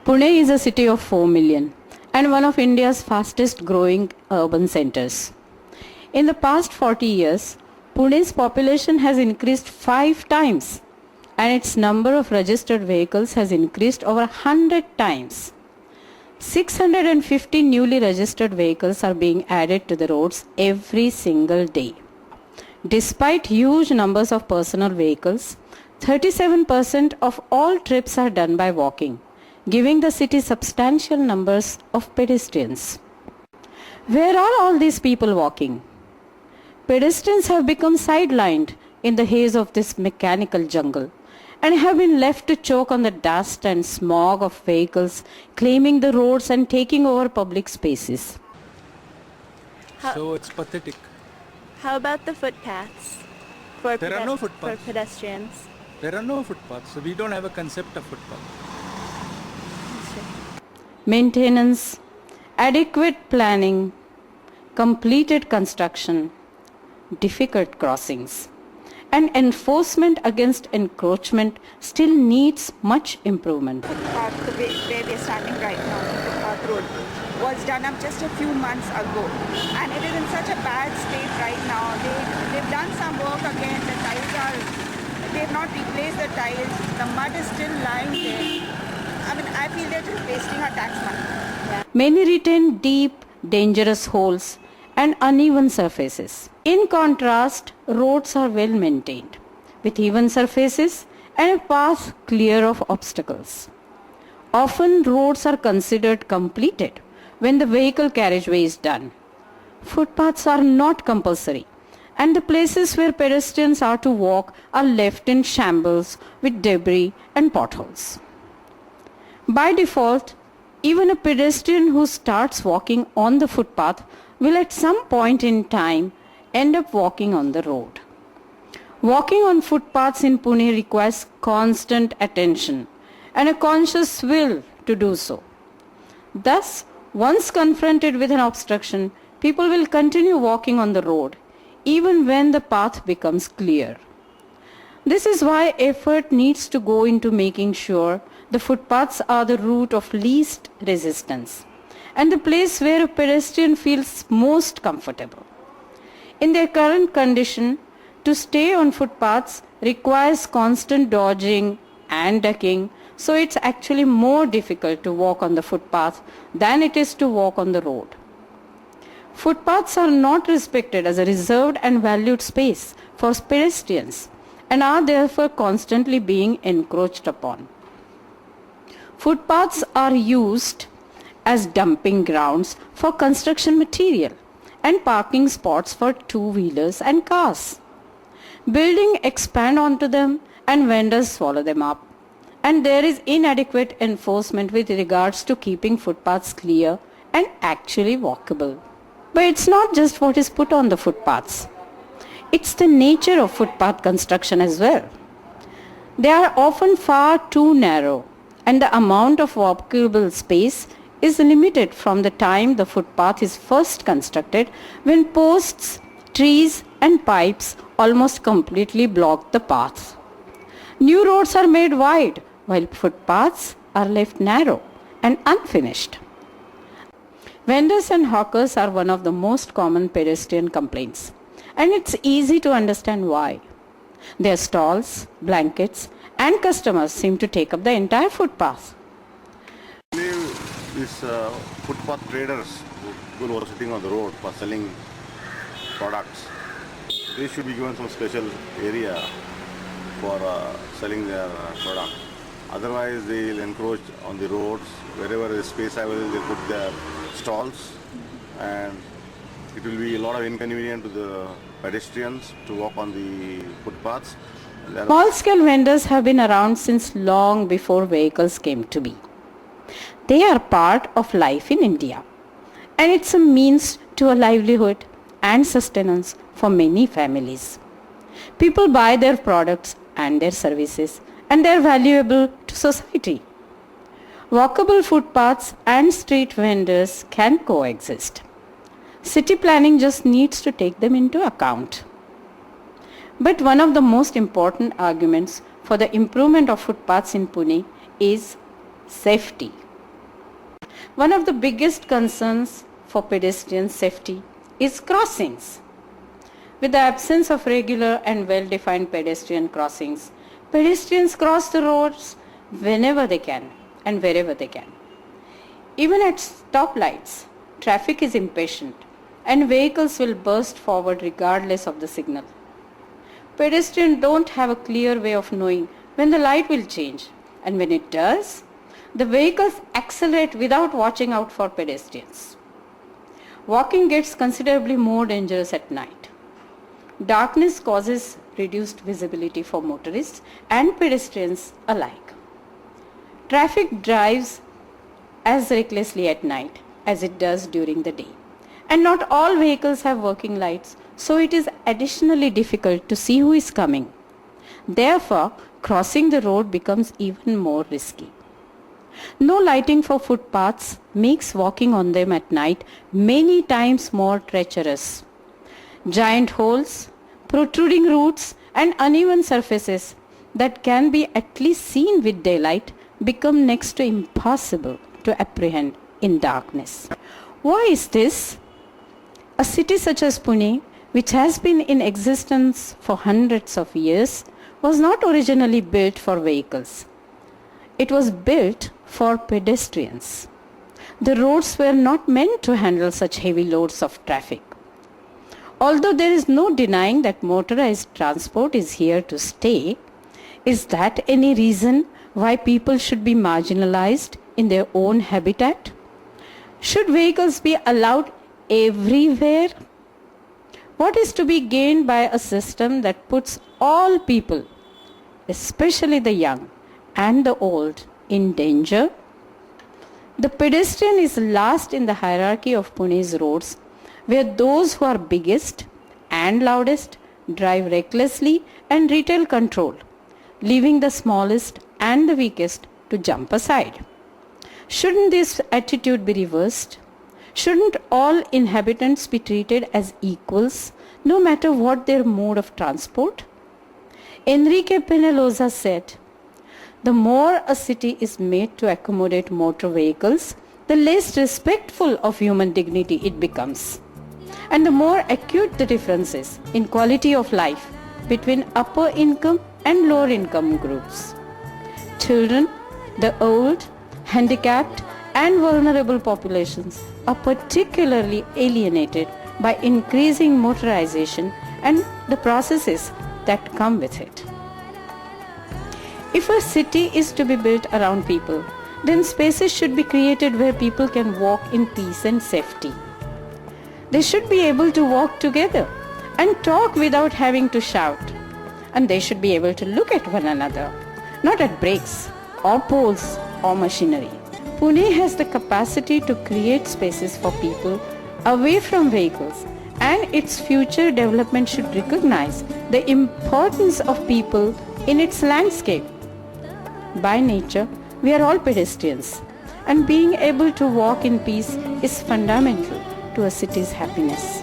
Pune is a city of 4 million and one of India's fastest growing urban centers. In the past 40 years, Pune's population has increased 5 times and its number of registered vehicles has increased over 100 times. 650 newly registered vehicles are being added to the roads every single day. Despite huge numbers of personal vehicles, 37% of all trips are done by walking, giving the city substantial numbers of pedestrians. Where are all these people walking? Pedestrians have become sidelined in the haze of this mechanical jungle and have been left to choke on the dust and smog of vehicles claiming the roads and taking over public spaces. So it's pathetic. How about the footpaths for, There are no footpaths. for pedestrians? There are no footpaths, so we don't have a concept of footpath. Maintenance, adequate planning, completed construction, difficult crossings, and enforcement against encroachment still needs much improvement. Footpath, where we are standing right now, the footpath road, was done up just a few months ago, and it is in such a bad state right now. They've done some work again. The tiles they've not replaced the tiles. The mud is still lying there. I feel they're just wasting our tax money. Yeah. Many retain deep, dangerous holes and uneven surfaces. In contrast, roads are well maintained, with even surfaces and a path clear of obstacles. Often roads are considered completed when the vehicle carriageway is done. Footpaths are not compulsory, and the places where pedestrians are to walk are left in shambles with debris and potholes. By default, even a pedestrian who starts walking on the footpath will at some point in time end up walking on the road. Walking on footpaths in Pune requires constant attention and a conscious will to do so. Thus, once confronted with an obstruction, people will continue walking on the road even when the path becomes clear. This is why effort needs to go into making sure the footpaths are the route of least resistance and the place where a pedestrian feels most comfortable. In their current condition, to stay on footpaths requires constant dodging and ducking, so it's actually more difficult to walk on the footpath than it is to walk on the road. Footpaths are not respected as a reserved and valued space for pedestrians and are therefore constantly being encroached upon. Footpaths are used as dumping grounds for construction material and parking spots for two-wheelers and cars. Buildings expand onto them and vendors swallow them up. And there is inadequate enforcement with regards to keeping footpaths clear and actually walkable. But it's not just what is put on the footpaths. It's the nature of footpath construction as well. They are often far too narrow, and the amount of walkable space is limited from the time the footpath is first constructed, when posts, trees and pipes almost completely block the path. New roads are made wide while footpaths are left narrow and unfinished. Vendors and hawkers are one of the most common pedestrian complaints, and it's easy to understand why. Their stalls, blankets and customers seem to take up the entire footpath. These footpath traders who are sitting on the road for selling products, they should be given some special area for selling their product. Otherwise, they will encroach on the roads. Wherever there is space available, they put their stalls, and it will be a lot of inconvenience to the pedestrians to walk on the footpaths. Small-scale vendors have been around since long before vehicles came to be. They are part of life in India, and it's a means to a livelihood and sustenance for many families. People buy their products and their services, and they are valuable to society. Walkable footpaths and street vendors can coexist. City planning just needs to take them into account. But one of the most important arguments for the improvement of footpaths in Pune is safety. One of the biggest concerns for pedestrian safety is crossings. With the absence of regular and well-defined pedestrian crossings, pedestrians cross the roads whenever they can and wherever they can. Even at stoplights, traffic is impatient and vehicles will burst forward regardless of the signal. Pedestrians don't have a clear way of knowing when the light will change, and when it does, the vehicles accelerate without watching out for pedestrians. Walking gets considerably more dangerous at night. Darkness causes reduced visibility for motorists and pedestrians alike. Traffic drives as recklessly at night as it does during the day. And not all vehicles have working lights, so it is additionally difficult to see who is coming. Therefore, crossing the road becomes even more risky. No lighting for footpaths makes walking on them at night many times more treacherous. Giant holes, protruding roots, and uneven surfaces that can be at least seen with daylight become next to impossible to apprehend in darkness. Why is this? A city such as Pune, which has been in existence for hundreds of years, was not originally built for vehicles. It was built for pedestrians. The roads were not meant to handle such heavy loads of traffic. Although there is no denying that motorized transport is here to stay, is that any reason why people should be marginalized in their own habitat? Should vehicles be allowed everywhere? What is to be gained by a system that puts all people, especially the young and the old, in danger? The pedestrian is last in the hierarchy of Pune's roads, where those who are biggest and loudest drive recklessly and retain control, leaving the smallest and the weakest to jump aside. Shouldn't this attitude be reversed? Shouldn't all inhabitants be treated as equals, no matter what their mode of transport? Enrique Peñalosa said, "The more a city is made to accommodate motor vehicles, the less respectful of human dignity it becomes, and the more acute the differences in quality of life between upper income and lower income groups. Children, the old, handicapped, and vulnerable populations are particularly alienated by increasing motorization and the processes that come with it." If a city is to be built around people, then spaces should be created where people can walk in peace and safety. They should be able to walk together and talk without having to shout. And they should be able to look at one another, not at brakes or poles or machinery. Pune has the capacity to create spaces for people away from vehicles, and its future development should recognize the importance of people in its landscape. By nature, we are all pedestrians, and being able to walk in peace is fundamental to a city's happiness.